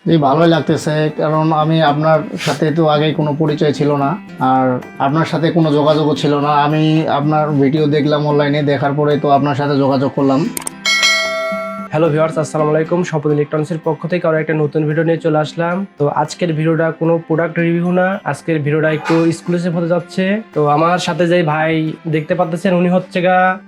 জি, ভালোই লাগতেছে। কারণ আমি আপনার সাথে তো আগে কোনো পরিচয় ছিল না, আর আপনার সাথে কোনো যোগাযোগও ছিল না। আমি আপনার ভিডিও দেখলাম অনলাইনে, দেখার পরে তো আপনার সাথে যোগাযোগ করলাম। হ্যালো ভিউয়ার্স, আসসালামু আলাইকুম। সম্পদ ইলেকট্রনিক্সের পক্ষ থেকে আরো একটা নতুন ভিডিও নিয়ে চলে আসলাম। তো আজকের ভিডিওটা কোনো প্রোডাক্ট রিভিউ না, আজকের ভিডিওটা একটু এক্সক্লুসিভ হতে যাচ্ছে। তো আমার সাথে যে ভাই দেখতে পাচ্ছেন, উনি হচ্ছে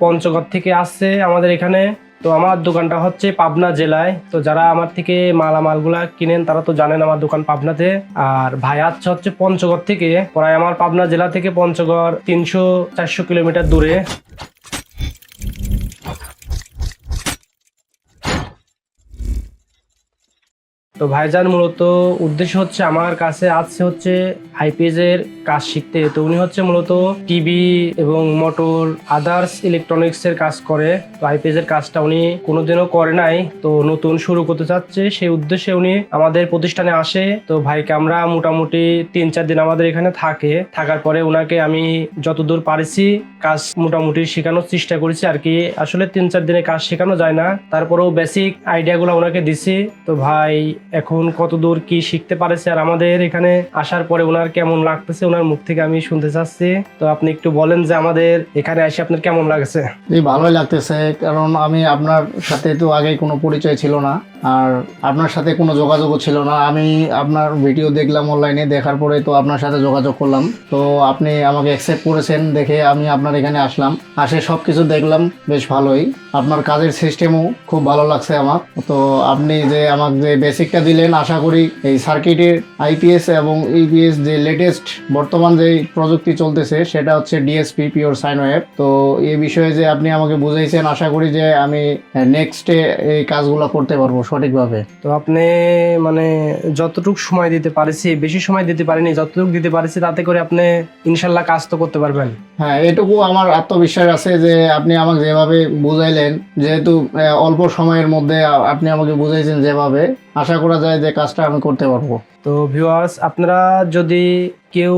পঞ্চগড় থেকে আসছে আমাদের এখানে। তো আমার দোকানটা হচ্ছে পাবনা জেলায়। তো যারা আমার থেকে মালামালগুলা কিনেন তারা তো জানেন আমার দোকান পাবনাতে। আর ভাই আসছে হচ্ছে পঞ্চগড় থেকে, প্রায় আমার পাবনা জেলা থেকে পঞ্চগড় 300-400 কিলোমিটার দূরে। তো ভাইজান মূলত উদ্দেশ্য হচ্ছে আমার কাছে আসছে হচ্ছে আইপিএস এর কাজ শিখতে। তো উনি হচ্ছে মূলত টিভি এবং মোটর আদার্স ইলেকট্রনিক্স এর কাজ করে। তো আইপিএস এর কাজটা উনি কোনোদিনও করে নাই, তো নতুন শুরু করতে চাচ্ছে, সেই উদ্দেশ্যে উনি আমাদের প্রতিষ্ঠানে আসে। তো ভাইকে আমরা মোটামুটি 3-4 দিন আমাদের এখানে থাকার পরে ওনাকে আমি যতদূর পারিছি কাজ মোটামুটি শেখানোর চেষ্টা করেছি আর কি। আসলে 3-4 দিনে কাজ শেখানো যায় না, তারপরেও বেসিক আইডিয়াগুলো ওনাকে দিছি। তো ভাই এখন কতদূর কি শিখতে পারেছে আর আমাদের এখানে আসার পরে ওনার কেমন লাগতেছে ওনার মুখ থেকে আমি শুনতে চাচ্ছি। তো আপনি একটু বলেন যে আমাদের এখানে এসে আপনার কেমন লাগছে। জি, ভালোই লাগতেছে। কারণ আমি আপনার সাথে তো আগে কোনো পরিচয় ছিল না, আর আপনার সাথে কোনো যোগাযোগও ছিল না। আমি আপনার ভিডিও দেখলাম অনলাইনে, দেখার পরে তো আপনার সাথে যোগাযোগ করলাম। তো আপনি আমাকে অ্যাকসেপ্ট করেছেন দেখে আমি আপনার এখানে আসলাম। সব কিছু দেখলাম, বেশ ভালোই। আপনার কাজের সিস্টেমও খুব ভালো লাগছে আমার। তো আপনি যে আমাকে যে বেসিকটা দিলেন, আশা করি এই সার্কিটের আইপিএস এবং ইপিএস যে লেটেস্ট বর্তমান যে প্রযুক্তি চলতেছে সেটা হচ্ছে ডিএসপি, পিওর সাইন ওয়েভ। তো এই বিষয়ে যে আপনি আমাকে বুঝাইছেন, আশা করি যে আমি নেক্সটে এই কাজগুলো করতে পারবো সঠিকভাবে। তো আপনি মানে যতটুকু সময় দিতে পারছি, বেশি সময় দিতে পারিনি, যতটুকু দিতে পারছি তাতে করে আপনি ইনশাল্লাহ কাজ তো করতে পারবেন। হ্যাঁ, এটুকু আমার আত্মবিশ্বাস আছে যে আপনি আমাকে যেভাবে বুঝাইলেন, যেহেতু অল্প সময়ের মধ্যে আপনি আমাকে বুঝাইছেন যেভাবে, আশা করা যায় যে কাজটা আমি করতে পারবো। তো ভিউয়ার্স, আপনারা যদি কেউ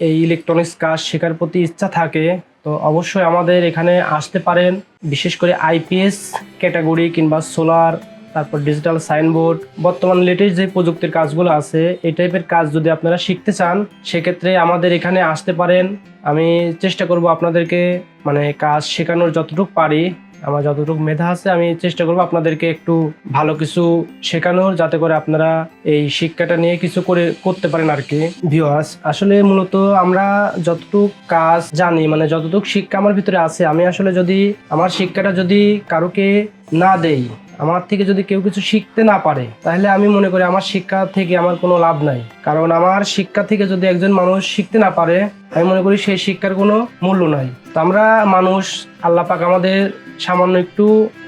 এই ইলেকট্রনিক্স কাজ শেখার প্রতি ইচ্ছা থাকে তো অবশ্যই আমাদের এখানে আসতে পারেন। বিশেষ করে আইপিএস ক্যাটাগরি কিংবা সোলার, তারপর ডিজিটাল সাইনবোর্ড, বর্তমান লেটেস্ট যে প্রযুক্তির কাজগুলো আছে এই টাইপের কাজ যদি আপনারা শিখতে চান সেক্ষেত্রে আমাদের এখানে আসতে পারেন। আমি চেষ্টা করব আপনাদেরকে মানে কাজ শেখানোর যতটুকু পারি, আমার যতটুকু মেধা আছে আমি চেষ্টা করবো আপনাদেরকে একটু ভালো কিছু শেখানোর, যাতে করে আপনারা এই শিক্ষাটা নিয়ে কিছু করতে পারেন আর কি। ভিউয়ার্স, আসলে মূলত আমরা যতটুকু কাজ জানি, মানে যতটুকু শিক্ষা আমার ভিতরে আছে, আমি আসলে যদি আমার শিক্ষাটা যদি কারোকে না দেই, আমার থেকে যদি কেউ কিছু শিখতে না পারে, তাহলে আমি মনে করি আমার শিক্ষা থেকে আমার কোনো লাভ নাই। কারণ আমার শিক্ষা থেকে যদি একজন মানুষ শিখতে না পারে, আমি মনে করি সেই শিক্ষার কোনো মূল্য নাই। তো আমরা মানুষ, আল্লাহ পাক আমাদের সামান্য একটু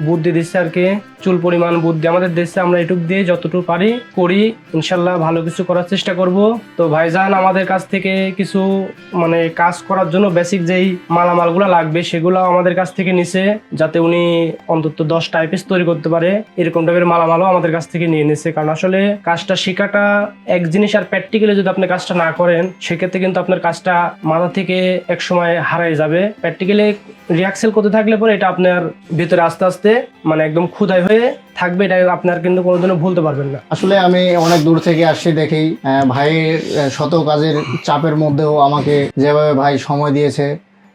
বুদ্ধি দিচ্ছে আর কি, চুল পরিমাণ বুদ্ধি আমাদের দেশে, আমরা এটুক দিয়ে যতটুকু পারি করি, ইনশাল্লাহ ভালো কিছু করার চেষ্টা করব। তো ভাইজান আমাদের কাছ থেকে কিছু মানে কাজ করার জন্য বেসিক যেই মালামালগুলো লাগবে সেগুলো আমাদের কাছ থেকে নিছে, যাতে উনি অন্তত 10টা আইপিএস তৈরি করতে পারে এরকম টাইপের মালামালও আমাদের কাছ থেকে নিয়ে নিছে। কারণ আসলে কাজটা শেখাটা এক জিনিস, আর প্র্যাকটিক্যালি যদি আপনি কাজটা না করেন সেক্ষেত্রে কিন্তু আপনার কাজটা মাথা থেকে এক সময় হারাই যাবে। প্র্যাকটিক্যালি রিহার্সাল করতে থাকলে পরে এটা আপনার ভিতরে আস্তে আস্তে মানে একদম ক্ষুধাই হয়ে থাকবে, এটা আপনার কিন্তু কোনোদিনও ভুলতে পারবেন না। আসলে আমি অনেক দূর থেকে আসছি দেখেই ভাইয়ের শত কাজের চাপের মধ্যেও আমাকে যেভাবে ভাই সময় দিয়েছে,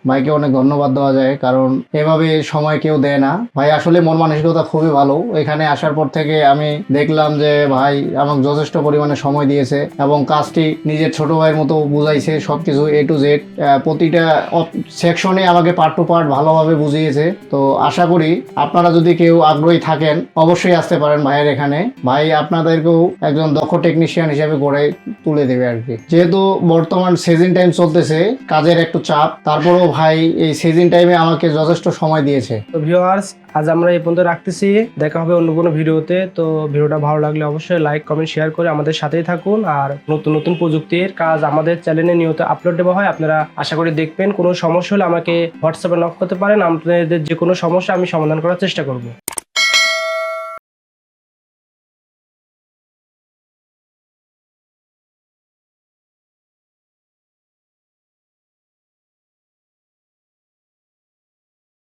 ভাইকে অনেক ধন্যবাদ দেওয়া যায়। কারণ এভাবে সময় কেউ দেয় না। ভাই আসলে মন মানসিকতা খুবই ভালো। এখানে আসার পর থেকে আমি দেখলাম যে ভাই আমাকে যথেষ্ট পরিমাণে সময় দিয়েছে এবং কাজটি নিজের ছোট ভাইয়ের মতো বুঝাইছে। সবকিছু A to Z প্রতিটা সেকশনে আমাকে পার্ট টু পার্ট ভালোভাবে বুঝিয়েছে। তো আশা করি আপনারা যদি কেউ আগ্রহী থাকেন অবশ্যই আসতে পারেন ভাইয়ের এখানে। ভাই আপনাদেরকেও একজন দক্ষ টেকনিশিয়ান হিসেবে গড়ে তুলে দেবে আর কি। যেহেতু বর্তমান সিজন টাইম চলতেছে, কাজের একটু চাপ, তারপরেও ভাই এই সিজন টাইমে আমাকে যথেষ্ট সময় দিয়েছে। তো ভিউয়ার্স, আজ আমরা এই পর্যন্ত রাখতেছি, দেখা হবে অন্য কোনো ভিডিওতে। তো ভিডিওটা ভালো লাগলে অবশ্যই লাইক, কমেন্ট, শেয়ার করে আমাদের সাথেই থাকুন। আর নতুন নতুন প্রযুক্তির কাজ আমাদের চ্যানেলে নিয়মিত আপলোড দেওয়া হয়, আপনারা আশা করি দেখবেন। কোনো সমস্যা হলে আমাকে হোয়াটসঅ্যাপে নক করতে পারেন, আপনাদের যে কোনো সমস্যা আমি সমাধান করার চেষ্টা করব।